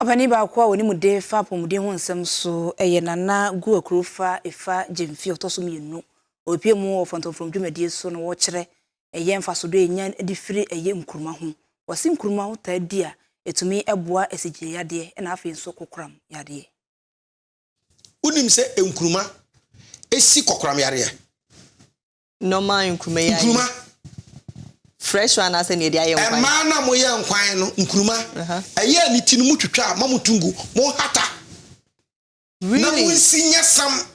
Apani ba kwa woni mu de fa pomuden ho nsem so eye nana gu akrofa efa jemfi otoso mienu opie mu ofonto from dwumadie so no wo kire eye mfa so do enya difiri eye nkuruma ho wasi nkuruma ho ta dia etumi eboa esegye yade na afi nso kokram yade unim se enkuruma esi kokram yade normal nkuruma yade nkuruma fresh one as any dia yenkwan ma na mo yenkwan no nkuruma eye ni tinu mu twetwa ma mutungu mo hata really na mo nsinya some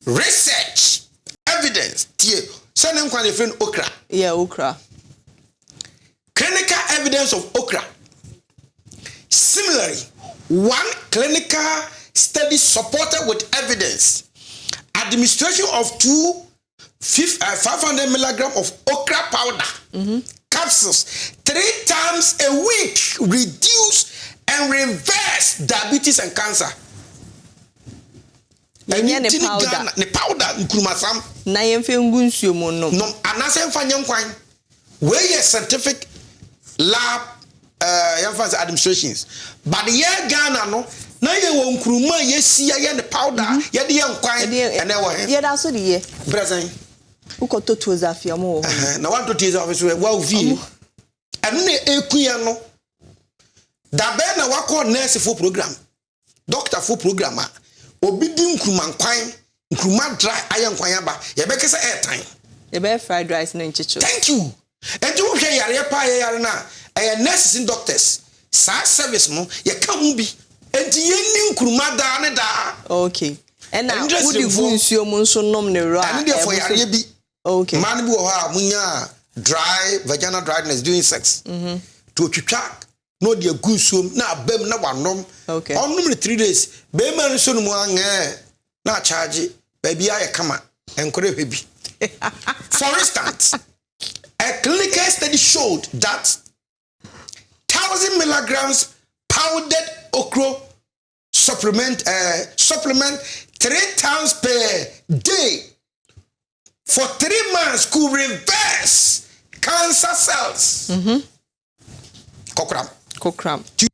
research evidence tie say na nkwan efren okra okra clinical evidence of okra. Similarly, one clinical study supported with evidence administration of 500 milligram of okra powder capsules 3 times a week reduce and reverse diabetes and cancer. The powder nkurumasam na yemfe ngunsuo mo no anase mfa nyankwan we scientific lab emphasis administrations but the year Ghana no na ye wo nkuruma ye sia ye the powder ye de yankwan ene wo he ye da so de ye present ukoto tozafia mo na want to tease office wa vie enu na ekuya no da be na wako nurse for program doctor for program obi di nkuruma nkwan nkuruma dry ayankwan aba ye be kese airtime ye be fried rice na nchicho. Thank you and you hwe yare pa yare na nurses and doctors sa service mo ye ka hu bi enti ye ni nkuruma da ne da okay and na udi gunsuo mo nso nom ne ra and dey for yare bi okay man bi wo ha munya dry vaginal dryness doing sex to twitwa no dey gunsuo na abam na wanom okay onum 3 days be man so no mu ange na charge baby aye kama enkore hwebi. For instance, a clinical study showed that 1,000 milligrams powdered okra supplement 3 times per day for 3 months could reverse cancer cells. Kokram.